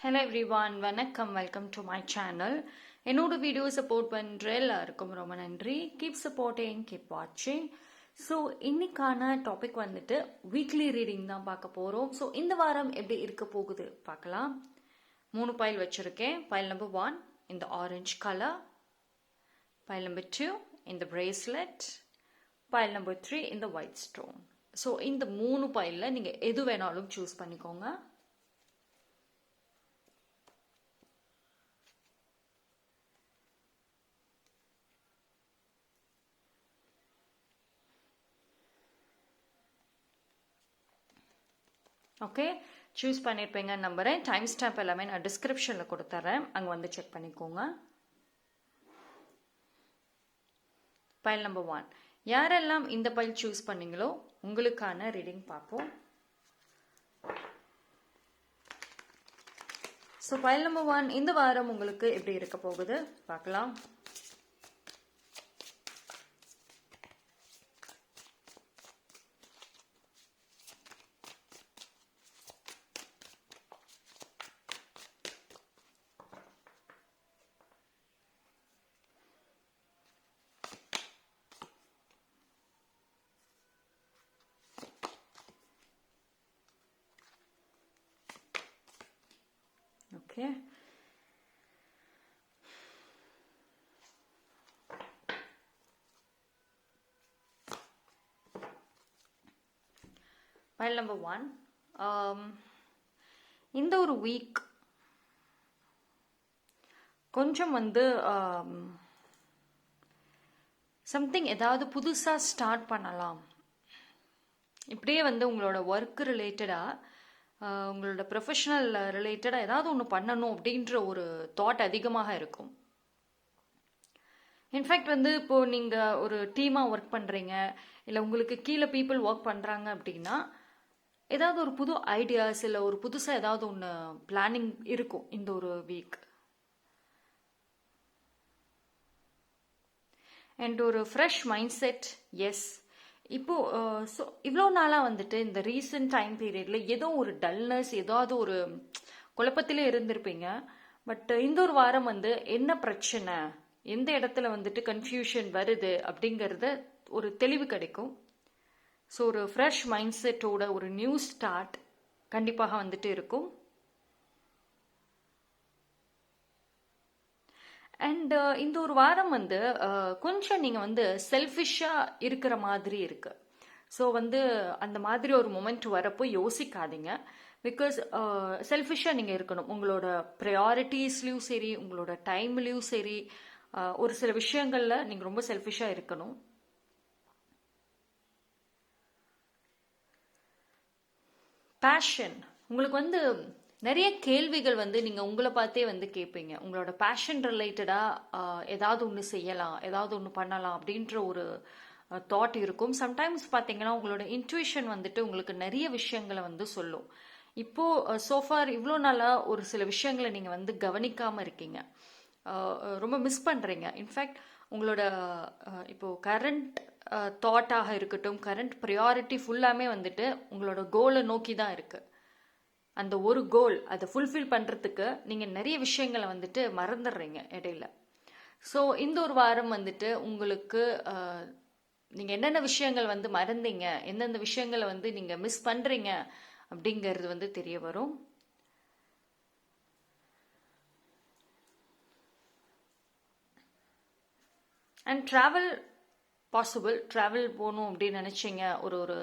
Hello everyone, வணக்கம். Welcome to my channel. என்னோட video support பண்ணுற எல்லாருக்கும் ரொம்ப நன்றி. கீப் சப்போர்ட்டிங், கீப் வாட்சிங். ஸோ இன்னைக்கான டாபிக் வந்துட்டு வீக்லி ரீடிங் தான் பார்க்க போகிறோம். ஸோ இந்த வாரம் எப்படி இருக்க போகுது பார்க்கலாம். 3 பைல் வச்சுருக்கேன். பைல் நம்பர் 1 இந்த ஆரஞ்சு கலர், பைல் நம்பர் 2 இந்த பிரேஸ்லெட், பைல் நம்பர் 3 இந்த ஒயிட் ஸ்டோன். ஸோ இந்த 3 பைலில் நீங்கள் எது வேணாலும் சூஸ் பண்ணிக்கோங்க. ஓகே, சூஸ் பண்ணியிருப்பீங்க நம்புறேன். டைம் ஸ்டாம்ப் எல்லாமே நான் டிஸ்கிரிப்ஷனில் கொடுத்துட்றேன், அங்கே வந்து செக் பண்ணிக்கோங்க. பைல் நம்பர் 1 யாரெல்லாம் இந்த பைல் சூஸ் பண்ணீங்களோ உங்களுக்கான ரீடிங் பார்ப்போம். ஸோ பைல் நம்பர் 1 இந்த வாரம் உங்களுக்கு எப்படி இருக்க போகுது பார்க்கலாம். Okay. Pile number 1. இந்த ஒரு வீக் கொஞ்சம் வந்து சம்திங் ஏதாவது புதுசாக ஸ்டார்ட் பண்ணலாம். இப்படியே வந்து உங்களோட ஒர்க் ரிலேட்டடாக, உங்களோட ப்ரொஃபஷனல் ரிலேட்டடாக ஏதாவது ஒன்று பண்ணணும் அப்படின்ற ஒரு தாட் அதிகமாக இருக்கும். இன்ஃபேக்ட் வந்து இப்போது நீங்கள் ஒரு டீமாக ஒர்க் பண்ணுறீங்க, இல்லை உங்களுக்கு கீழே பீப்புள் ஒர்க் பண்ணுறாங்க அப்படின்னா ஏதாவது ஒரு புது ஐடியாஸ் இல்லை ஒரு புதுசாக ஏதாவது ஒன்று பிளானிங் இருக்கும் இந்த ஒரு வீக். அண்ட் ஒரு ஃப்ரெஷ் மைண்ட் செட். எஸ், இப்போது ஸோ இவ்வளோ நாளாக வந்துட்டு இந்த ரீசன்ட் டைம் பீரியடில் ஏதோ ஒரு டல்னஸ், ஏதாவது ஒரு குழப்பத்திலே இருந்திருப்பீங்க. பட் இந்த ஒரு வாரம் வந்து என்ன பிரச்சனை, எந்த இடத்துல வந்துட்டு கன்ஃபியூஷன் வருது அப்படிங்கிறத ஒரு தெளிவு கிடைக்கும். ஸோ ஒரு ஃப்ரெஷ் மைண்ட் செட்டோட ஒரு நியூ ஸ்டார்ட் கண்டிப்பாக வந்துட்டு இருக்கும். அண்ட் இந்த ஒரு வாரம் வந்து கொஞ்சம் நீங்கள் வந்து செல்ஃபிஷாக இருக்கிற மாதிரி இருக்கு. ஸோ வந்து அந்த மாதிரி ஒரு மொமெண்ட் வரப்போ யோசிக்காதீங்க. பிகாஸ் செல்ஃபிஷாக நீங்கள் இருக்கணும். உங்களோட ப்ரையாரிட்டிஸ்லையும் சரி, உங்களோட டைம்லையும் சரி, ஒரு சில விஷயங்களில் நீங்கள் ரொம்ப செல்ஃபிஷாக இருக்கணும். பேஷன், உங்களுக்கு வந்து நிறைய கேள்விகள் வந்து நீங்கள் உங்களை பார்த்தே வந்து கேட்பீங்க. உங்களோட பேஷன் ரிலேட்டடாக ஏதாவது ஒன்று செய்யலாம், ஏதாவது ஒன்று பண்ணலாம் அப்படின்ற ஒரு தாட் இருக்கும். சம்டைம்ஸ் பார்த்தீங்கன்னா உங்களோட இன்ட்யூஷன் வந்துட்டு உங்களுக்கு நிறைய விஷயங்களை வந்து சொல்லும். இப்போது சோஃபார் இவ்வளோ நாளாக ஒரு சில விஷயங்களை நீங்கள் வந்து கவனிக்காமல் இருக்கீங்க, ரொம்ப மிஸ் பண்ணுறீங்க. இன்ஃபேக்ட் உங்களோட இப்போது கரண்ட் தாட்டாக இருக்கட்டும், கரண்ட் ப்ரையாரிட்டி ஃபுல்லாமே வந்துட்டு உங்களோட கோலை நோக்கி தான் இருக்குது. அந்த ஒரு கோல் அதை ஃபுல்ஃபில் பண்ணுறதுக்கு நீங்கள் நிறைய விஷயங்களை வந்துட்டு மறந்துடுறீங்க இடையில. ஸோ இந்த ஒரு வாரம் வந்துட்டு உங்களுக்கு நீங்கள் என்னென்ன விஷயங்கள் வந்து மறந்தீங்க, எந்தெந்த விஷயங்களை வந்து நீங்கள் மிஸ் பண்ணுறீங்க அப்படிங்கிறது வந்து தெரிய வரும். And travel possible. ட்ராவல் போகணும் அப்படின்னு நினச்சிங்க, ஒரு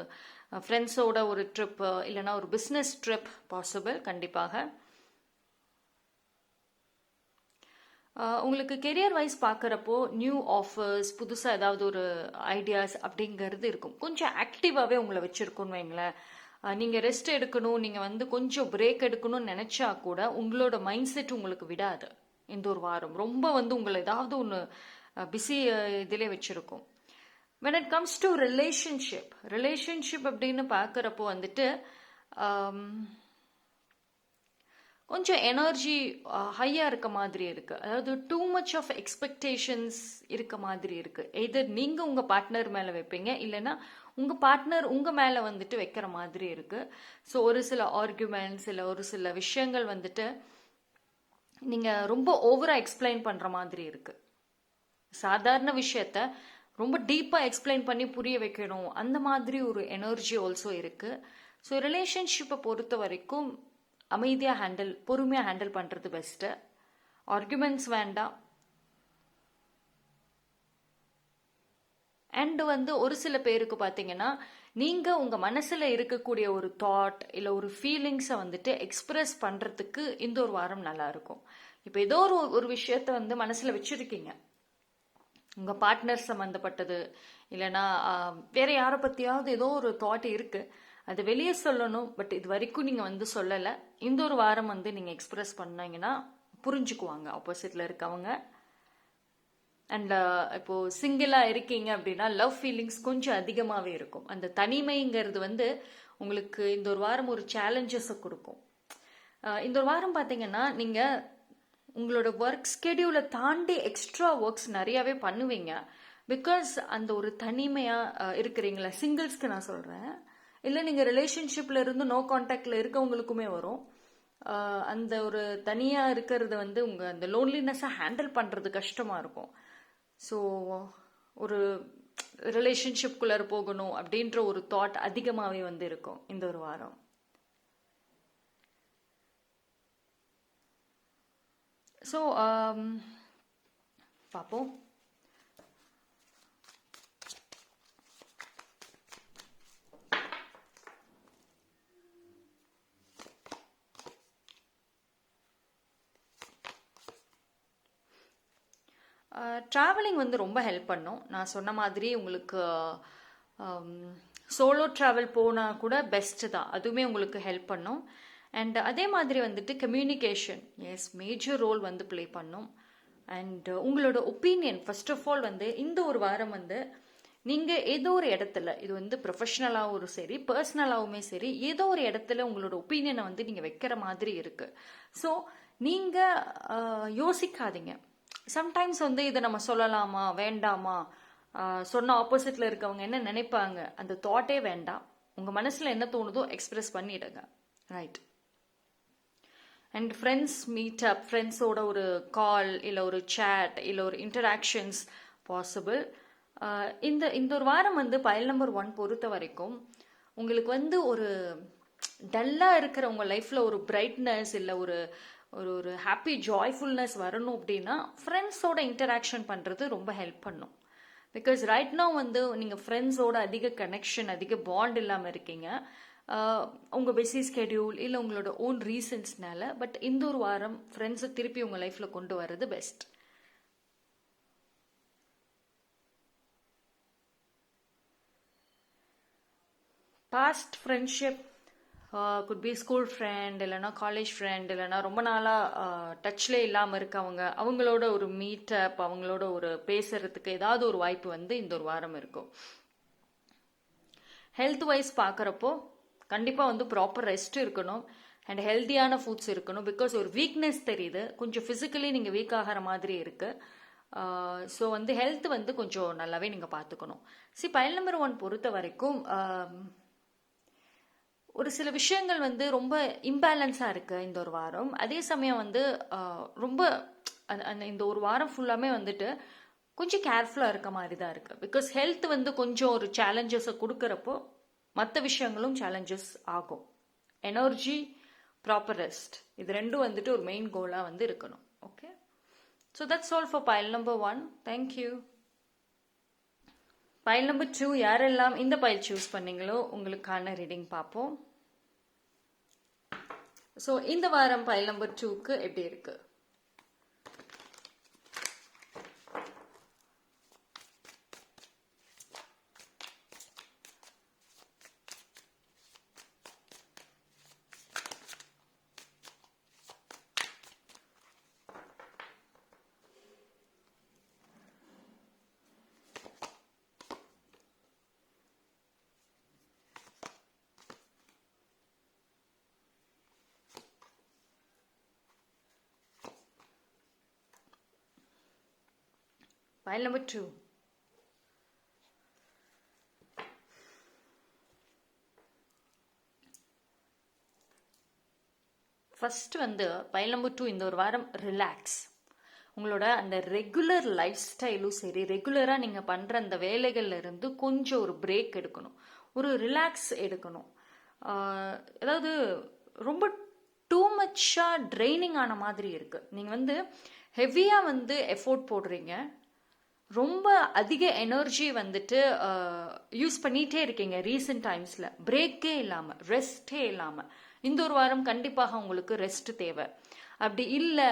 ஃப்ரெண்ட்ஸோட ஒரு ட்ரிப்பு இல்லைனா ஒரு பிஸ்னஸ் ட்ரிப் பாசிபிள் கண்டிப்பாக. உங்களுக்கு கெரியர் வைஸ் பார்க்குறப்போ நியூ ஆஃபர்ஸ், புதுசாக ஏதாவது ஒரு ஐடியாஸ் அப்படிங்கிறது இருக்கும். கொஞ்சம் ஆக்டிவாகவே உங்களை வச்சுருக்கோன்னு வைங்களேன். நீங்கள் ரெஸ்ட் எடுக்கணும், நீங்கள் வந்து கொஞ்சம் பிரேக் எடுக்கணும்னு நினச்சா கூட உங்களோட மைண்ட் செட் உங்களுக்கு விடாது. இந்த ஒரு வாரம் ரொம்ப வந்து உங்களை ஏதாவது ஒன்று பிஸி இதிலே வச்சுருக்கோம். when it comes to relationship அப்படின்னு பார்க்குறப்போ வந்துட்டு கொஞ்சம் எனர்ஜி ஹையாக இருக்க மாதிரி இருக்குது. அதாவது டூ மச் ஆஃப் எக்ஸ்பெக்டேஷன்ஸ் இருக்க மாதிரி இருக்குது. எதர் நீங்கள் உங்கள் பார்ட்னர் மேலே வைப்பீங்க, இல்லைன்னா உங்கள் பார்ட்னர் உங்கள் மேலே வந்துட்டு வைக்கிற மாதிரி இருக்குது. ஸோ ஒரு சில ஆர்குமெண்ட்ஸ் இல்லை ஒரு சில விஷயங்கள் வந்துட்டு நீங்கள் ரொம்ப ஓவராக எக்ஸ்பிளைன் பண்ணுற மாதிரி இருக்குது. சாதாரண விஷயத்த ரொம்ப டீப்பாக எக்ஸ்பிளைன் பண்ணி புரிய வைக்கணும், அந்த மாதிரி ஒரு எனர்ஜி ஆல்சோ இருக்குது. ஸோ ரிலேஷன்ஷிப்பை பொறுத்த வரைக்கும் அமைதியாக பொறுமையாக ஹேண்டில் பண்ணுறது பெஸ்ட்டு. ஆர்குமெண்ட்ஸ் வேண்டாம். அண்ட் வந்து ஒரு சில பேருக்கு பார்த்தீங்கன்னா, நீங்கள் உங்கள் மனசில் இருக்கக்கூடிய ஒரு தாட் இல்லை ஒரு ஃபீலிங்ஸை வந்துட்டு எக்ஸ்பிரஸ் பண்ணுறதுக்கு இந்த ஒரு வாரம் நல்லா இருக்கும். இப்போ ஏதோ ஒரு விஷயத்த வந்து மனசில் வச்சுருக்கீங்க, உங்கள் பார்ட்னர் சம்மந்தப்பட்டது, இல்லைன்னா வேற யாரை பற்றியாவது ஏதோ ஒரு தாட் இருக்குது, அது வெளியே சொல்லணும், பட் இது வரைக்கும் நீங்கள் வந்து சொல்லலை. இந்த ஒரு வாரம் வந்து நீங்கள் எக்ஸ்பிரஸ் பண்ணீங்கன்னா புரிஞ்சுக்குவாங்க ஆப்போசிட்டில் இருக்கவங்க. அண்ட் இப்போ சிங்கிளாக இருக்கீங்க அப்படின்னா லவ் ஃபீலிங்ஸ் கொஞ்சம் அதிகமாகவே இருக்கும். அந்த தனிமைங்கிறது வந்து உங்களுக்கு இந்த ஒரு வாரம் ஒரு சேலஞ்சஸை கொடுக்கும். இந்த ஒரு வாரம் பார்த்தீங்கன்னா நீங்கள் உங்களோட ஒர்க் ஸ்கெடியூலை தாண்டி எக்ஸ்ட்ரா ஒர்க்ஸ் நிறையாவே பண்ணுவீங்க. பிகாஸ் அந்த ஒரு தனிமையாக இருக்கிறீங்களா, சிங்கிள்ஸ்க்கு நான் சொல்கிறேன், இல்லை நீங்கள் ரிலேஷன்ஷிப்பில் இருந்து நோ கான்டாக்டில் இருக்கவங்களுக்குமே வரும். அந்த ஒரு தனியாக இருக்கிறது வந்து உங்கள் அந்த லோன்லினஸை ஹேண்டில் பண்ணுறது கஷ்டமாக இருக்கும். ஸோ ஒரு ரிலேஷன்ஷிப்குள்ளே போகணும் அப்படின்ற ஒரு தாட் அதிகமாகவே வந்து இருக்கும் இந்த ஒரு வாரம். ஸோ பார்ப்போம். ட்ராவலிங் வந்து ரொம்ப ஹெல்ப் பண்ணும். நான் சொன்ன மாதிரி உங்களுக்கு சோலோ ட்ராவல் போனால் கூட பெஸ்ட்டு தான், அதுவுமே உங்களுக்கு ஹெல்ப் பண்ணும். அண்ட் அதே மாதிரி வந்துட்டு கம்யூனிகேஷன் மேஜர் ரோல் வந்து ப்ளே பண்ணும். அண்ட் உங்களோட ஒப்பீனியன் ஃபர்ஸ்ட் ஆஃப் ஆல் வந்து இந்த ஒரு வாரம் வந்து நீங்கள் ஏதோ ஒரு இடத்துல, இது வந்து ப்ரொஃபஷ்னலாகவும் சரி பர்சனலாகவுமே சரி, ஏதோ ஒரு இடத்துல உங்களோட ஒப்பீனியனை வந்து நீங்கள் வைக்கிற மாதிரி இருக்குது. ஸோ நீங்கள் யோசிக்காதீங்க. சம்டைம்ஸ் வந்து இதை நம்ம சொல்லலாமா வேண்டாமா, சொன்ன ஆப்போசிட்டில் இருக்கவங்க என்ன நினைப்பாங்க, அந்த தாட்டே வேண்டாம். உங்கள் மனசில் என்ன தோணுதோ எக்ஸ்பிரஸ் பண்ணிடுங்க, ரைட்? அண்ட் ஃப்ரெண்ட்ஸ் மீட்டப், ஃப்ரெண்ட்ஸோட ஒரு கால் இல்லை ஒரு சேட் இல்லை ஒரு இன்டராக்ஷன்ஸ் பாசிபிள். இந்த ஒரு வாரம் வந்து பைல் நம்பர் 1 பொறுத்த வரைக்கும் உங்களுக்கு வந்து ஒரு டல்லாக இருக்கிற உங்கள் லைஃப்பில் ஒரு பிரைட்னஸ் இல்லை ஒரு ஒரு ஹாப்பி ஜாய்ஃபுல்னஸ் வரணும் அப்படின்னா ஃப்ரெண்ட்ஸோட இன்டராக்ஷன் பண்ணுறது ரொம்ப ஹெல்ப் பண்ணும். பிகாஸ் ரைட் நவ் வந்து நீங்கள் ஃப்ரெண்ட்ஸோட அதிக கனெக்ஷன், அதிக பாண்ட் இல்லாமல் இருக்கீங்க, உங்கள் பிஸி ஸ்கெடியூல் இல்லை உங்களோட ஓன் ரீசன்ஸ்னால. பட் இந்த ஒரு வாரம் ஃப்ரெண்ட்ஸை திருப்பி உங்கள் லைஃப்பில் கொண்டு வர்றது best. Past friendship good be school friend, இல்லைனா காலேஜ் ஃப்ரெண்ட், இல்லைனா ரொம்ப நாளாக டச்லேயே இல்லாமல் இருக்கவங்க, அவங்களோட ஒரு மீட்டப், அவங்களோட ஒரு பேசுறதுக்கு ஏதாவது ஒரு வாய்ப்பு வந்து இந்த ஒரு வாரம் இருக்கும். ஹெல்த் வைஸ் பார்க்குறப்போ கண்டிப்பாக வந்து ப்ராப்பர் ரெஸ்ட் இருக்கணும் அண்ட் ஹெல்த்தியான ஃபுட்ஸ் இருக்கணும். பிகாஸ் ஒரு வீக்னஸ் தெரியுது, கொஞ்சம் ஃபிசிக்கலி நீங்கள் வீக் ஆகிற மாதிரி இருக்குது. ஸோ வந்து ஹெல்த் வந்து கொஞ்சம் நல்லாவே நீங்கள் பார்த்துக்கணும். பைல் நம்பர் 1 பொறுத்த வரைக்கும் ஒரு சில விஷயங்கள் வந்து ரொம்ப இம்பேலன்ஸாக இருக்குது இந்த ஒரு வாரம். அதே சமயம் வந்து ரொம்ப அந்த இந்த ஒரு வாரம் ஃபுல்லாமே வந்துட்டு கொஞ்சம் கேர்ஃபுல்லாக இருக்க மாதிரி தான் இருக்குது. பிகாஸ் ஹெல்த் வந்து கொஞ்சம் ஒரு சேலஞ்சஸை கொடுக்குறப்போ மற்ற விஷயங்களும் சேலஞ்சஸ் ஆகும். எனர்ஜி, ப்ராப்பர் ரெஸ்ட், இது ரெண்டும் வந்துட்டு ஒரு மெயின் கோலாக வந்து இருக்கணும். Okay, so that's all for file number 1. Thank you. File number 2 யாரெல்லாம் இந்த பைல் சூஸ் பண்ணீங்களோ உங்களுக்கான ரீடிங் பார்ப்போம். ஸோ இந்த வாரம் பைல் நம்பர் 2க்கு எப்படி இருக்கு? Pile number 2. ஃபர்ஸ்ட் வந்து பைல் நம்பர் 2, இந்த ஒரு வாரம் ரிலாக்ஸ். உங்களோட அந்த ரெகுலர் லைஃப் ஸ்டைலும் சரி, ரெகுலராக நீங்கள் பண்ணுற அந்த வேலைகள்ல இருந்து கொஞ்சம் ஒரு பிரேக் எடுக்கணும், ஒரு ரிலாக்ஸ் எடுக்கணும். அதாவது ரொம்ப டூ மச்சாக ட்ரைனிங் ஆன மாதிரி இருக்கு. நீங்கள் வந்து ஹெவியாக வந்து எஃபோர்ட் போடுறீங்க, ரொம்ப அதிக எனர்ஜி வந்துட்டு யூஸ் பண்ணிகிட்டே இருக்கீங்க ரீசெண்ட் டைம்ஸில், பிரேக்கே இல்லாமல், ரெஸ்டே இல்லாமல். இந்த ஒரு வாரம் கண்டிப்பாக உங்களுக்கு ரெஸ்ட் தேவை. அப்படி இல்லை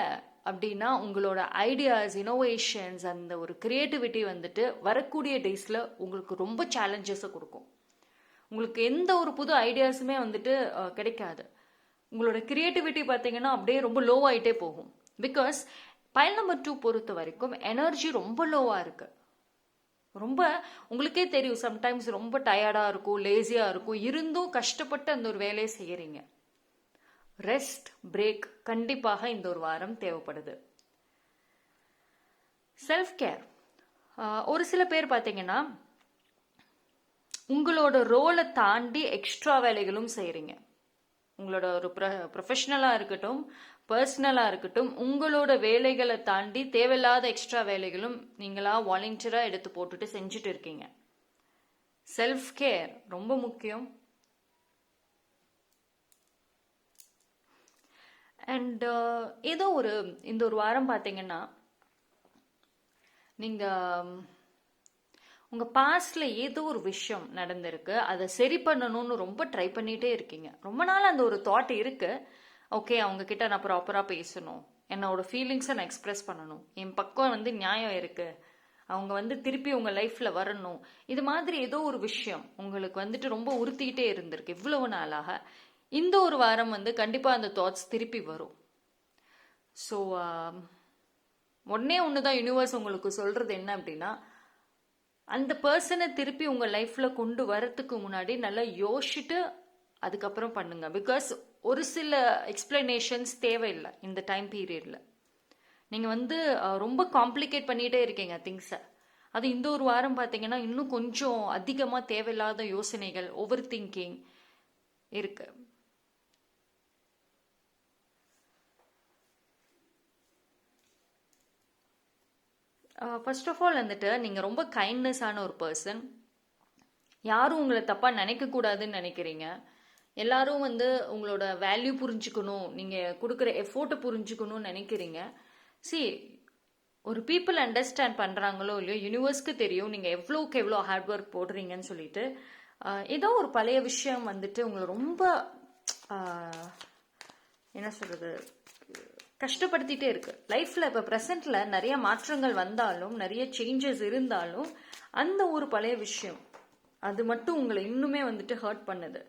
அப்படின்னா உங்களோட ஐடியாஸ், இனோவேஷன்ஸ், அந்த ஒரு கிரியேட்டிவிட்டி வந்துட்டு வரக்கூடிய டேஸில் உங்களுக்கு ரொம்ப சேலஞ்சஸை கொடுக்கும். உங்களுக்கு எந்த ஒரு புது ஐடியாஸுமே வந்துட்டு கிடைக்காது. உங்களோட கிரியேட்டிவிட்டி பார்த்தீங்கன்னா அப்படியே ரொம்ப லோ ஆகிட்டே போகும். பிகாஸ் பைல் நம்பர் 2 பொறுத்த வரைக்கும் எனர்ஜி ரொம்ப லோவாக இருக்கு. ரொம்ப உங்களுக்கே தெரியும், சம்டைம்ஸ் ரொம்ப டயர்டாக இருக்கும், லேசியாக இருக்கும், இருந்தும் கஷ்டப்பட்டு அந்த ஒரு வேலையை செய்யறீங்க. ரெஸ்ட், பிரேக் கண்டிப்பாக இந்த ஒரு வாரம் தேவைப்படுது. Self care. ஒரு சில பேர் பார்த்தீங்கன்னா உங்களோட ரோலை தாண்டி எக்ஸ்ட்ரா வேலைகளும் செய்கிறீங்க. உங்களோட ஒரு ப்ரொஃபஷனலாக இருக்கட்டும், பர்சனலாக இருக்கட்டும், உங்களோட வேலைகளை தாண்டி தேவையில்லாத எக்ஸ்ட்ரா வேலைகளும் நீங்களா வாலண்டியராக எடுத்து போட்டுட்டு செஞ்சுட்டு இருக்கீங்க. செல்ஃப் கேர் ரொம்ப முக்கியம். அண்ட் ஏதோ இந்த ஒரு வாரம் பார்த்தீங்கன்னா நீங்கள் உங்கள் பாஸ்டில் ஏதோ ஒரு விஷயம் நடந்திருக்கு, அதை சரி பண்ணணும்னு ரொம்ப ட்ரை பண்ணிகிட்டே இருக்கீங்க. ரொம்ப நாள் அந்த ஒரு தாட் இருக்கு, ஓகே அவங்க கிட்ட நான் ப்ராப்பராக பேசணும், என்னோட ஃபீலிங்ஸை நான் எக்ஸ்பிரஸ் பண்ணணும், என் பக்கம் வந்து நியாயம் இருக்கு, அவங்க வந்து திருப்பி உங்கள் லைஃப்பில் வரணும். இது மாதிரி ஏதோ ஒரு விஷயம் உங்களுக்கு வந்துட்டு ரொம்ப உறுத்திக்கிட்டே இருந்திருக்கு இவ்வளவு நாளாக. இந்த ஒரு வாரம் வந்து கண்டிப்பாக அந்த தாட்ஸ் திருப்பி வரும். ஸோ ஒன்று தான் யூனிவர்ஸ் உங்களுக்கு சொல்கிறது என்ன அப்படின்னா, அந்த பர்சனை திருப்பி உங்கள் லைஃப்பில் கொண்டு வரத்துக்கு முன்னாடி நல்லா யோசிச்சுட்டு அதுக்கப்புறம் பண்ணுங்க. பிகாஸ் ஒரு சில எக்ஸ்பிளனேஷன்ஸ் தேவையில்லை இந்த டைம் பீரியடில். நீங்கள் வந்து ரொம்ப காம்ப்ளிகேட் பண்ணிகிட்டே இருக்கீங்க திங்ஸை. அது இந்த ஒரு வாரம் பார்த்தீங்கன்னா இன்னும் கொஞ்சம் அதிகமாக தேவையில்லாத யோசனைகள், ஓவர் திங்கிங் இருக்கு. ஃபர்ஸ்ட் ஆஃப் ஆல் வந்துட்டு நீங்கள் ரொம்ப கைண்ட்னஸான ஒரு பர்சன். யாரும் உங்களை தப்பாக நினைக்கக்கூடாதுன்னு நினைக்கிறீங்க. எல்லாரும் வந்து உங்களோட வேல்யூ புரிஞ்சுக்கணும், நீங்கள் கொடுக்குற எஃபோர்ட்டை புரிஞ்சுக்கணும்னு நினைக்கிறீங்க. ஒரு பீப்புள் அண்டர்ஸ்டாண்ட் பண்ணுறாங்களோ இல்லையோ, யூனிவர்ஸ்க்கு தெரியும் நீங்கள் எவ்வளோக்கு எவ்வளோ ஹார்ட் ஒர்க் போடுறீங்கன்னு சொல்லிட்டு. ஏதோ ஒரு பழைய விஷயம் வந்துட்டு உங்களை ரொம்ப என்ன சொல்கிறது, கஷ்டப்படுத்திட்டே இருக்கு லைஃப்ல. இப்போ ப்ரெசென்ட்ல நிறைய மாற்றங்கள் வந்தாலும், நிறைய சேஞ்சஸ் இருந்தாலும், அந்த ஒரு பழைய விஷயம் அது மட்டும் உங்களை இன்னுமே வந்துட்டு ஹர்ட் பண்ணுது.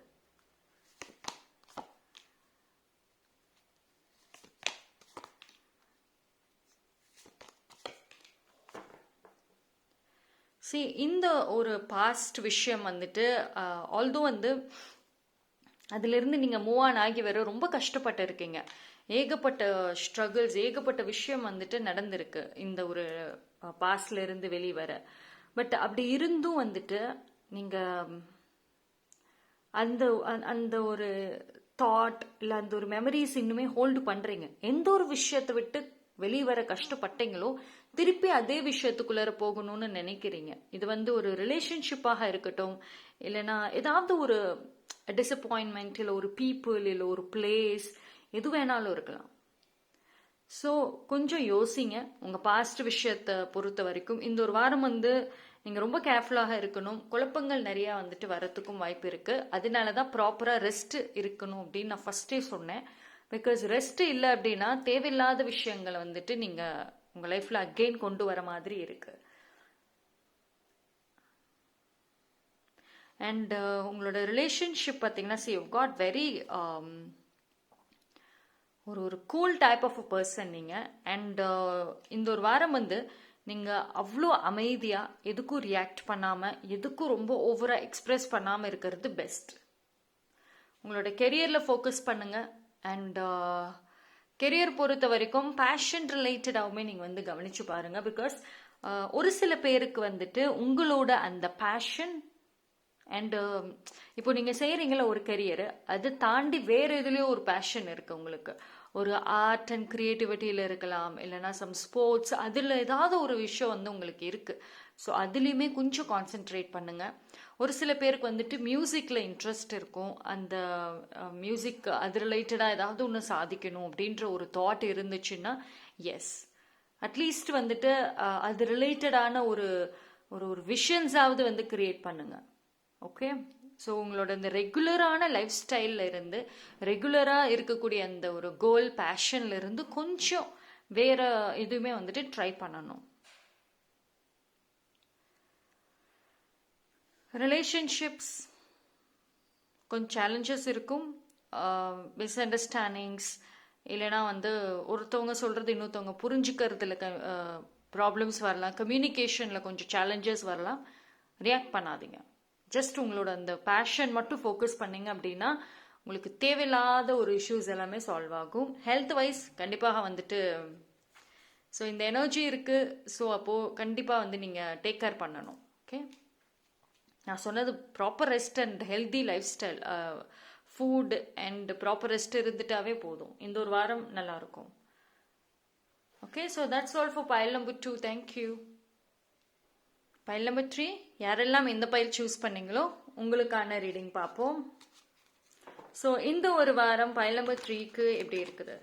இந்த ஒரு பாஸ்ட் விஷயம் வந்துட்டு ஆல்தோ வந்து அதிலிருந்து நீங்க மூவ் ஆன் ஆகி வர ரொம்ப கஷ்டப்பட்டு இருக்கீங்க. ஏகப்பட்ட ஸ்ட்ரகிள்ஸ், ஏகப்பட்ட விஷயம் வந்துட்டு நடந்திருக்கு இந்த ஒரு பாஸ்ட்ல இருந்து வெளியே வர. பட் அப்படி இருந்தும் வந்துட்டு நீங்க அந்த அந்த ஒரு தாட் இல்லை அந்த ஒரு மெமரிஸ் இன்னுமே ஹோல்டு பண்றீங்க. எந்த ஒரு விஷயத்தை விட்டு வெளியே வர கஷ்டப்பட்டீங்களோ திருப்பி அதே விஷயத்துக்குள்ளார போகணும்னு நினைக்கிறீங்க. இது வந்து ஒரு ரிலேஷன்ஷிப்பாக இருக்கட்டும், இல்லைன்னா ஏதாவது ஒரு டிசப்பாயின்மெண்ட், இல்லை ஒரு பீப்புள், இல்லை ஒரு பிளேஸ், எது வேணாலும் இருக்கலாம். ஸோ கொஞ்சம் யோசிங்க உங்கள் பாஸ்ட் விஷயத்தை பொறுத்த வரைக்கும். இந்த ஒரு வாரம் வந்து நீங்கள் ரொம்ப கேர்ஃபுல்லாக இருக்கணும். குழப்பங்கள் நிறையா வந்துட்டு வரத்துக்கும் வாய்ப்பு இருக்குது. அதனால தான் ப்ராப்பராக ரெஸ்ட் இருக்கணும் அப்படின்னு நான் ஃபஸ்ட்டே சொன்னேன். பிகாஸ் ரெஸ்ட் இல்லை அப்படின்னா தேவையில்லாத விஷயங்களை வந்துட்டு நீங்கள் உங்கள் லைஃப்பில் அகெயின் கொண்டு வர மாதிரி இருக்குது. அண்ட் உங்களோட ரிலேஷன்ஷிப் பார்த்தீங்கன்னா யூ காட் வெரி ஒரு cool type of a person நீங்கள். அண்ட் இந்த ஒரு வாரம் வந்து நீங்கள் அவ்வளோ அமைதியாக எதுக்கும் ரியாக்ட் பண்ணாமல், எதுக்கும் ரொம்ப ஓவராக எக்ஸ்ப்ரெஸ் பண்ணாமல் இருக்கிறது பெஸ்ட். உங்களோட கெரியரில் ஃபோக்கஸ் பண்ணுங்கள். அண்ட் கெரியர் பொறுத்த வரைக்கும் பேஷன் ரிலேட்டடாகவுமே நீங்கள் வந்து கவனித்து பாருங்கள். பிகாஸ் ஒரு சில பேருக்கு வந்துட்டு உங்களோட அந்த பேஷன் அண்டு இப்போ நீங்கள் செய்கிறீங்களா ஒரு கெரியர், அதை தாண்டி வேறு எதுலேயோ ஒரு பேஷன் இருக்குது உங்களுக்கு. ஒரு ஆர்ட் அண்ட் கிரியேட்டிவிட்டியில் இருக்கலாம், இல்லைனா சம் ஸ்போர்ட்ஸ், அதில் ஏதாவது ஒரு விஷயம் வந்து உங்களுக்கு இருக்குது. ஸோ அதுலேயுமே கொஞ்சம் கான்சென்ட்ரேட் பண்ணுங்கள். ஒரு சில பேருக்கு வந்துட்டு மியூசிக்கில் இன்ட்ரெஸ்ட் இருக்கும். அந்த மியூசிக் அது ரிலேட்டடாக ஏதாவது ஒன்று சாதிக்கணும் அப்படின்ற ஒரு தாட் இருந்துச்சுன்னா எஸ், அட்லீஸ்ட் வந்துட்டு அது ரிலேட்டடான ஒரு ஒரு ஒரு விஷன்ஸாவது வந்து கிரியேட் பண்ணுங்க. ஓகே, ஸோ உங்களோட இந்த ரெகுலரான லைஃப் ஸ்டைலில் இருந்து, ரெகுலராக இருக்கக்கூடிய அந்த ஒரு கோல் பேஷன்ல இருந்து கொஞ்சம் வேற எதுவுமே வந்துட்டு ட்ரை பண்ணணும். ரிலேஷன்ஷிப்ஸ் கொஞ்சம் சேலஞ்சஸ் இருக்கும். மிஸ் அண்டர்ஸ்டாண்டிங்ஸ், இல்லைனா வந்து ஒருத்தவங்க சொல்கிறது இன்னொருத்தவங்க புரிஞ்சுக்கிறதுல ப்ராப்ளம்ஸ் வரலாம். கம்யூனிகேஷனில் கொஞ்சம் சேலஞ்சஸ் வரலாம். ரியாக்ட் பண்ணாதீங்க. ஜஸ்ட் உங்களோட அந்த பேஷன் மட்டும் ஃபோக்கஸ் பண்ணிங்க அப்படின்னா உங்களுக்கு தேவையில்லாத ஒரு இஷ்யூஸ் எல்லாமே சால்வ் ஆகும். ஹெல்த் வைஸ் கண்டிப்பாக வந்துட்டு ஸோ இந்த எனர்ஜி இருக்குது. ஸோ அப்போது கண்டிப்பாக வந்து நீங்கள் டேக் கேர் பண்ணணும். ஓகே, நான் சொன்னது proper rest and healthy lifestyle, food and proper rest இருந்துட்டாவே போதும். இந்த ஒரு வாரம் நல்லாயிருக்கும். Okay, so that's all for file number 2. Thank you. File number 3, யாரெல்லாம் எந்த பைல் சூஸ் பண்ணீங்களோ உங்களுக்கான ரீடிங் பார்ப்போம். ஸோ இந்த ஒரு வாரம் பைல் நம்பர் 3க்கு எப்படி இருக்குது?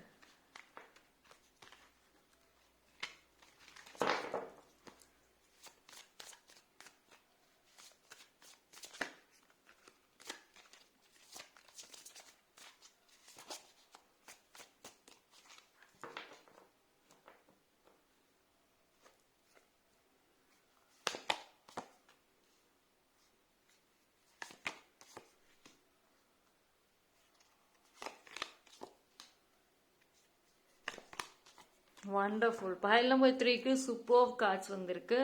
வண்டர்ஃபுல். பைல் நம்பர் 3க்கு சூப்பர் கார்ட்ஸ் வந்திருக்கு.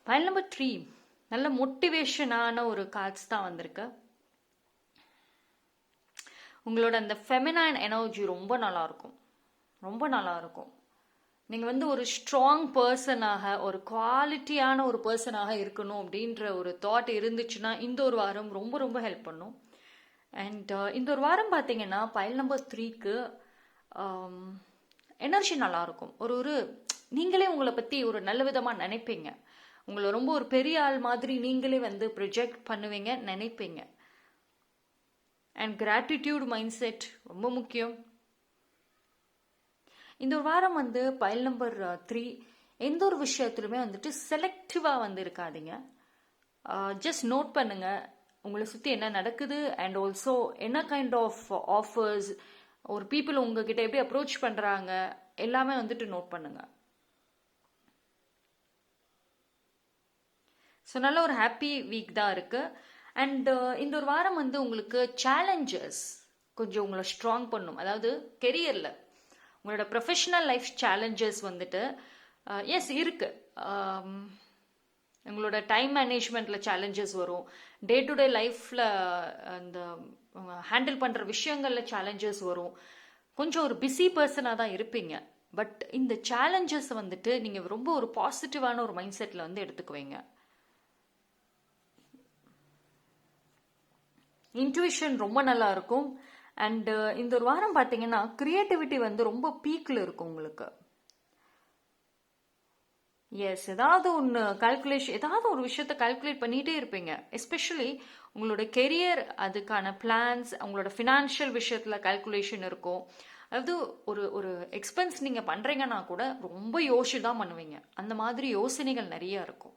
பைல் நம்பர் 3 நல்ல மோட்டிவேஷனான ஒரு கார்ட்ஸ் தான் வந்திருக்கு. உங்களோட அந்த ஃபெமினைன் எனர்ஜி ரொம்ப நல்லா இருக்கும், ரொம்ப நல்லா இருக்கும். நீங்கள் வந்து ஒரு ஸ்ட்ராங் பர்சனாக, ஒரு குவாலிட்டியான ஒரு பர்சனாக இருக்கணும் அப்படின்ற ஒரு தாட் இருந்துச்சுன்னா இந்த ஒரு வாரம் ரொம்ப ரொம்ப ஹெல்ப் பண்ணும். அண்ட் இந்த ஒரு வாரம் பார்த்தீங்கன்னா பைல் நம்பர் 3க்கு எனர்ஜி நல்லாயிருக்கும். ஒரு நீங்களே உங்களை பற்றி ஒரு நல்ல விதமாக நினைப்பீங்க. உங்களை ரொம்ப ஒரு பெரிய ஆள் மாதிரி நீங்களே வந்து ப்ரொஜெக்ட் பண்ணுவீங்க, நினைப்பீங்க. அண்ட் கிராட்டிடியூட் மைண்ட் செட் ரொம்ப முக்கியம். இந்த ஒரு வாரம் வந்து பைல் நம்பர் 3 எந்த ஒரு விஷயத்துலையுமே வந்துட்டு செலக்டிவாக வந்து இருக்காதீங்க. ஜஸ்ட் நோட் பண்ணுங்க உங்களை சுற்றி என்ன நடக்குது அண்ட் ஆல்சோ என்ன கைண்ட் ஆஃப் ஆஃபர்ஸ், ஒரு பீப்புள் உங்ககிட்ட எப்படி அப்ரோச் பண்ணுறாங்க, எல்லாமே வந்துட்டு நோட் பண்ணுங்க. ஸோ நல்ல ஒரு ஹாப்பி வீக் தான் இருக்கு. அண்ட் இந்த ஒரு வாரம் வந்து உங்களுக்கு சேலஞ்சஸ் கொஞ்சம் உங்களை ஸ்ட்ராங் பண்ணும். அதாவது கெரியரில் உங்களோட ப்ரொஃபஷனல் லைஃப் சேலஞ்சஸ் வந்துட்டு எஸ் இருக்கு. உங்களோட டைம் மேனேஜ்மெண்ட்டில் சேலஞ்சஸ் வரும். டே டு டே லைஃப்பில் அந்த ஹேண்டில் பண்ணுற விஷயங்களில் சேலஞ்சஸ் வரும். கொஞ்சம் ஒரு பிஸி பர்சனாக தான் இருப்பீங்க. பட் இந்த சேலஞ்சஸ் வந்துட்டு நீங்கள் ரொம்ப ஒரு பாசிட்டிவான ஒரு மைண்ட் செட்டில் வந்து எடுத்துக்குவீங்க. இன்ட்யூஷன் ரொம்ப நல்லா இருக்கும். அண்ட் இந்த ஒரு வாரம் பார்த்தீங்கன்னா கிரியேட்டிவிட்டி வந்து ரொம்ப பீக்கில் இருக்கும் உங்களுக்கு. எஸ், ஏதாவது ஒன்று கால்குலேஷன், ஏதாவது ஒரு விஷயத்த கால்குலேட் பண்ணிகிட்டே இருப்பீங்க. எஸ்பெஷலி உங்களோட கெரியர், அதுக்கான பிளான்ஸ், உங்களோட ஃபினான்ஷியல் விஷயத்தில் கால்குலேஷன் இருக்கும். அதாவது ஒரு ஒரு எக்ஸ்பென்ஸ் நீங்கள் பண்ணுறீங்கன்னா கூட ரொம்ப யோசிச்சு தான் பண்ணுவீங்க. அந்த மாதிரி யோசனைகள் நிறைய இருக்கும்.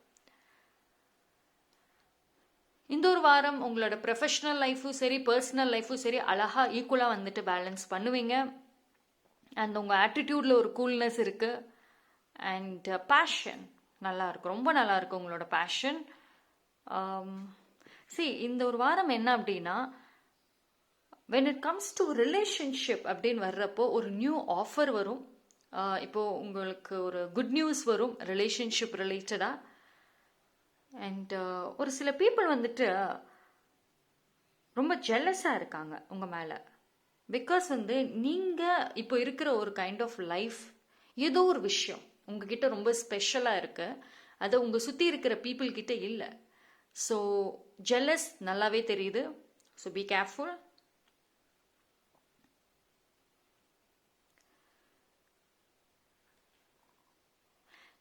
இந்த ஒரு வாரம் உங்களோட ப்ரொஃபஷனல் லைஃபும் சரி, பர்சனல் லைஃபும் சரி அழகாக ஈக்குவலாக வந்துட்டு பேலன்ஸ் பண்ணுவீங்க. அண்ட் உங்கள் ஆட்டிடியூடில் ஒரு கூல்னஸ் இருக்குது. அண்ட் பேஷன் நல்லா இருக்கும், ரொம்ப நல்லா இருக்கும் உங்களோட பேஷன். இந்த ஒரு வாரம் என்ன அப்படின்னா, when it comes to relationship அப்படின்னு வர்றப்போ ஒரு நியூ ஆஃபர் வரும். இப்போ உங்களுக்கு ஒரு குட் நியூஸ் வரும் ரிலேஷன்ஷிப் ரிலேட்டடாக. அண்ட் ஒரு சில பீப்புள் வந்துட்டு ரொம்ப ஜெலஸாக இருக்காங்க உங்கள் மேலே. பிகாஸ் வந்து நீங்கள் இப்போ இருக்கிற ஒரு கைண்ட் ஆஃப் லைஃப், ஏதோ ஒரு விஷயம் உங்ககிட்ட ரொம்ப ஸ்பெஷலாக இருக்கு, அது உங்கள் சுற்றி இருக்கிற பீப்புள் கிட்ட இல்லை. ஸோ ஜெலஸ் நல்லாவே தெரியுது. So be careful.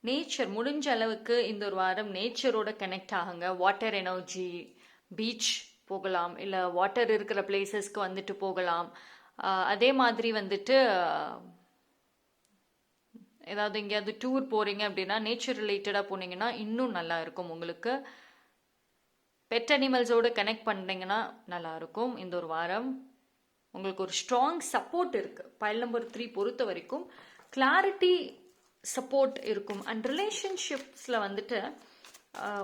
நேச்சர் முடிஞ்ச அளவுக்கு இந்த ஒரு வாரம் நேச்சரோட கனெக்ட் ஆகுங்க. வாட்டர் எனர்ஜி, பீச் போகலாம், இல்லை வாட்டர் இருக்கிற பிளேசஸ்க்கு வந்துட்டு போகலாம். அதே மாதிரி வந்துட்டு ஏதாவது எங்கேயாவது டூர் போறீங்க அப்படின்னா நேச்சர் ரிலேட்டடாக போனீங்கன்னா இன்னும் நல்லா இருக்கும் உங்களுக்கு. பெட் அனிமல்ஸோடு கனெக்ட் பண்ணிங்கன்னா நல்லா இருக்கும் இந்த ஒரு வாரம். உங்களுக்கு ஒரு ஸ்ட்ராங் சப்போர்ட் இருக்கு. பைல் நம்பர் 3 பொறுத்த வரைக்கும் கிளாரிட்டி சப்போர்ட் இருக்கும். அண்ட் ரிலேஷன்ஷிப்ஸில் வந்துட்டு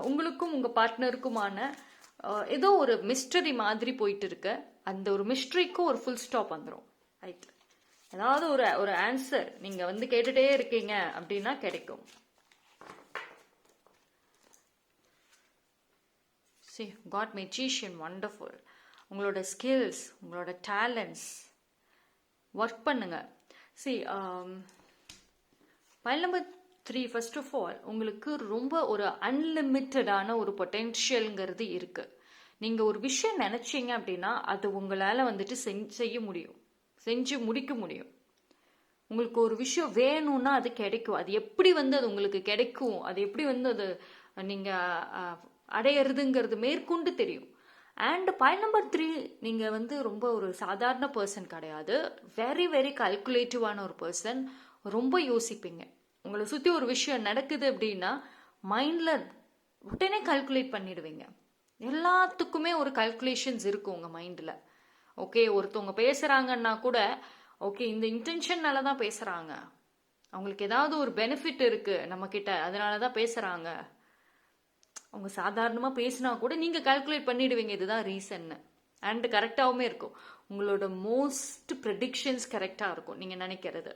உங்களுக்கும் உங்கள் பார்ட்னருக்குமான ஏதோ ஒரு மிஸ்டரி மாதிரி போயிட்டு இருக்கு. அந்த ஒரு மிஸ்ட்ரிக்கும் ஒரு ஃபுல் ஸ்டாப் வந்துடும். ரைட், ஏதாவது ஒரு ஆன்சர் நீங்கள் வந்து கேட்டுட்டே இருக்கீங்க அப்படின்னா கிடைக்கும். See, God Magician, wonderful. உங்களோட ஸ்கில்ஸ், உங்களோட டேலண்ட்ஸ் ஒர்க் பண்ணுங்க. See, file number 3 first of all உங்களுக்கு ரொம்ப ஒரு அன்லிமிட்டடான ஒரு பொட்டென்ஷியல்ங்கிறது இருக்கு. நீங்க ஒரு விஷயம் நினைச்சீங்க அப்படின்னா அது உங்களால வந்துட்டு செய்ய முடியும், செஞ்சு முடிக்க முடியும். உங்களுக்கு ஒரு விஷயம் வேணும்னா அது கிடைக்கும். அது எப்படி வந்து அது உங்களுக்கு கிடைக்கும், அது எப்படி வந்து அது நீங்க அடையிறதுங்கிறது மேற்கொண்டு தெரியும். அண்ட் பைல் நம்பர் 3 நீங்க வந்து ரொம்ப ஒரு சாதாரண பர்சன் கிடையாது. வெரி வெரி கால்குலேட்டிவான ஒரு பர்சன். ரொம்ப யோசிப்பீங்க. உங்களை சுற்றி ஒரு விஷயம் நடக்குது அப்படின்னா மைண்டில் உடனே கால்குலேட் பண்ணிடுவீங்க. எல்லாத்துக்குமே ஒரு கால்குலேஷன்ஸ் இருக்கும் உங்கள் மைண்டில். ஓகே, ஒருத்தவங்க பேசுகிறாங்கன்னா கூட ஓகே இந்த இன்டென்ஷன்னால தான் பேசுகிறாங்க, அவங்களுக்கு ஏதாவது ஒரு பெனிஃபிட் இருக்குது நம்மக்கிட்ட, அதனால தான் பேசுகிறாங்க. அவங்க சாதாரணமாக பேசினா கூட நீங்கள் கால்குலேட் பண்ணிடுவீங்க இதுதான் ரீசன்னு. அண்ட் கரெக்டாகவுமே இருக்கும். உங்களோட மோஸ்ட் ப்ரெடிக்ஷன்ஸ் கரெக்டாக இருக்கும் நீங்கள் நினைக்கிறது.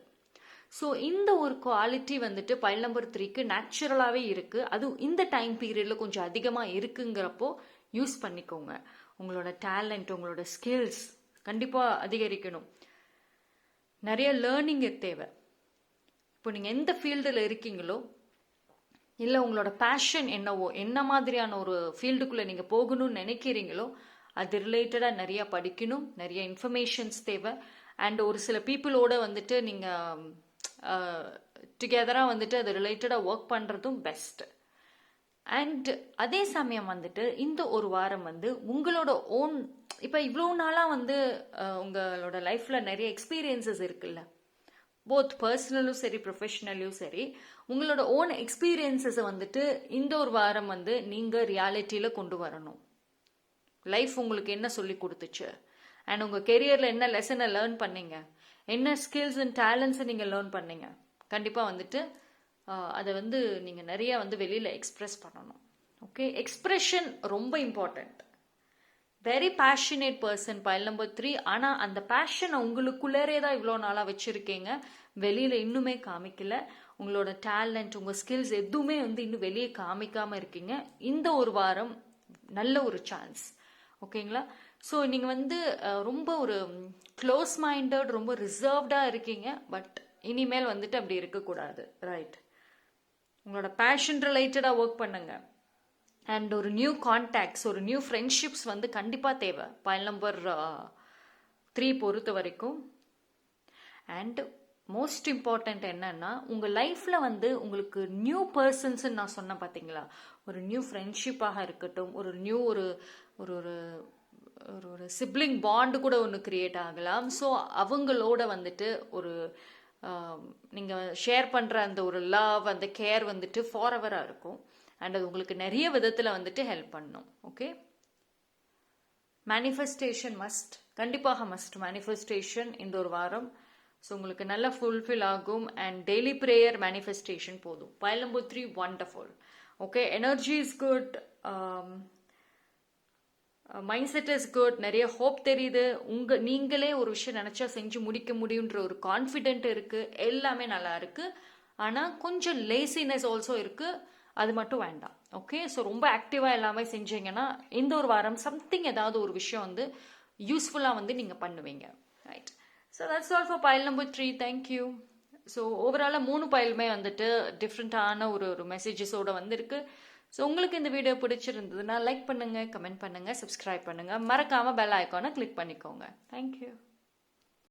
ஸோ இந்த ஒரு குவாலிட்டி வந்துட்டு பைல் நம்பர் 3க்கு நேச்சுரலாகவே இருக்குது. அதுவும் இந்த டைம் பீரியடில் கொஞ்சம் அதிகமாக இருக்குங்கிறப்போ யூஸ் பண்ணிக்கோங்க. உங்களோட டேலண்ட், உங்களோட ஸ்கில்ஸ் கண்டிப்பாக அதிகரிக்கணும். நிறைய லேர்னிங் தேவை. இப்போ நீங்கள் எந்த ஃபீல்டில் இருக்கீங்களோ இல்லை உங்களோட பேஷன் என்னவோ, என்ன மாதிரியான ஒரு ஃபீல்டுக்குள்ளே நீங்கள் போகணும்னு நினைக்கிறீங்களோ அது ரிலேட்டடாக நிறையா படிக்கணும். நிறைய இன்ஃபர்மேஷன்ஸ் தேவை. அண்ட் ஒரு சில பீப்புளோட வந்துட்டு நீங்கள் டுகெதராக வந்துட்டு அது ரிலேட்டடாக ஒர்க் பண்ணுறதும் பெஸ்ட். அண்ட் அதே சமயம் வந்துட்டு இந்த ஒரு வாரம் வந்து உங்களோட ஓன், இப்போ இவ்வளோ நாளாக வந்து உங்களோட லைஃப்பில் நிறைய எக்ஸ்பீரியன்சஸ் இருக்குல்ல, போத் பர்சனலும் சரி ப்ரொஃபஷனலும் சரி, உங்களோட ஓன் எக்ஸ்பீரியன்சஸை வந்துட்டு இந்த ஒரு வாரம் வந்து நீங்கள் ரியாலிட்டியில் கொண்டு வரணும். லைஃப் உங்களுக்கு என்ன சொல்லி கொடுத்துச்சு, அண்ட் உங்கள் கெரியரில் என்ன லெசனை லேர்ன் பண்ணீங்க, என்ன ஸ்கில்ஸ் அண்ட் டேலண்ட்ஸை நீங்கள் லேர்ன் பண்ணீங்க, கண்டிப்பாக வந்துட்டு அதை வந்து நீங்கள் நிறையா வந்து வெளியில் எக்ஸ்ப்ரெஸ் பண்ணணும். ஓகே, எக்ஸ்ப்ரெஷன் ரொம்ப important. Very passionate person file number 3. ஆனால் அந்த பேஷனை உங்களுக்குள்ளேரே தான் இவ்வளோ நாளாக வச்சுருக்கீங்க, வெளியில் இன்னுமே காமிக்கல. உங்களோட டேலண்ட், உங்கள் ஸ்கில்ஸ் எதுவுமே வந்து இன்னும் வெளியே காமிக்காமல் இருக்கீங்க. இந்த ஒரு வாரம் நல்ல ஒரு சான்ஸ். ஓகேங்களா? ஸோ நீங்கள் வந்து ரொம்ப ஒரு க்ளோஸ் மைண்டட், ரொம்ப ரிசர்வ்டாக இருக்கீங்க. பட் இனிமேல் வந்துட்டு அப்படி இருக்கக்கூடாது. ரைட், உங்களோட பேஷன் ரிலேட்டடாக ஒர்க் பண்ணுங்க. அண்ட் ஒரு நியூ கான்டாக்ட்ஸ், ஒரு நியூ ஃப்ரெண்ட்ஷிப்ஸ் வந்து கண்டிப்பாக தேவை பைல் நம்பர் 3 பொறுத்த வரைக்கும். அண்ட் மோஸ்ட் இம்பார்ட்டண்ட் என்னன்னா, உங்கள் லைஃப்பில் வந்து உங்களுக்கு நியூ பர்சன்ஸ்ன்னு நான் சொன்னேன் பார்த்தீங்களா, ஒரு நியூ ஃப்ரெண்ட்ஷிப்பாக இருக்கட்டும், ஒரு நியூ ஒரு ஒரு ஒரு சிப்ளிங் பாண்டு கூட ஒன்று கிரியேட் ஆகலாம். ஸோ அவங்களோட வந்துட்டு ஒரு நீங்கள் ஷேர் பண்ணுற அந்த ஒரு லவ், அந்த கேர் வந்துட்டு ஃபார் எவராக இருக்கும். அண்ட் அது உங்களுக்கு நிறைய விதத்தில் வந்துட்டு ஹெல்ப் பண்ணும். ஓகே, மேனிஃபெஸ்டேஷன் மஸ்ட், கண்டிப்பாக மஸ்ட் மேனிஃபெஸ்டேஷன் இந்த ஒரு வாரம். ஸோ உங்களுக்கு நல்லா ஃபுல்ஃபில் ஆகும். அண்ட் டெய்லி ப்ரேயர் மேனிஃபெஸ்டேஷன் போதும். File number 3 wonderful. Okay, energy is good, mind set is good, நிறைய ஹோப் தெரியுது. நீங்களே ஒரு விஷயம் நினச்சா செஞ்சு முடிக்க முடியுன்ற ஒரு கான்ஃபிடென்ட் இருக்குது. எல்லாமே நல்லா இருக்குது. ஆனால் கொஞ்சம் லேசினஸ் ஆல்சோ இருக்குது, அது மட்டும் வேண்டாம். ஓகே, ஸோ ரொம்ப ஆக்டிவாக எல்லாமே செஞ்சீங்கன்னா இந்த ஒரு வாரம் சம்திங் ஏதாவது ஒரு விஷயம் வந்து யூஸ்ஃபுல்லாக வந்து நீங்கள் பண்ணுவீங்க. Right, so that's all for file number 3. Thank you. So ஓவராலாக 3 பைலுமே வந்துட்டு டிஃப்ரெண்ட்டான ஒரு மெசேஜஸோடு வந்திருக்கு. ஸோ உங்களுக்கு இந்த வீடியோ பிடிச்சிருந்ததுன்னா லைக் பண்ணுங்கள், கமெண்ட் பண்ணுங்கள், சப்ஸ்கிரைப் பண்ணுங்கள், மறக்காமல் பெல் ஐக்கானை கிளிக் பண்ணிக்கோங்க. தேங்க்யூ.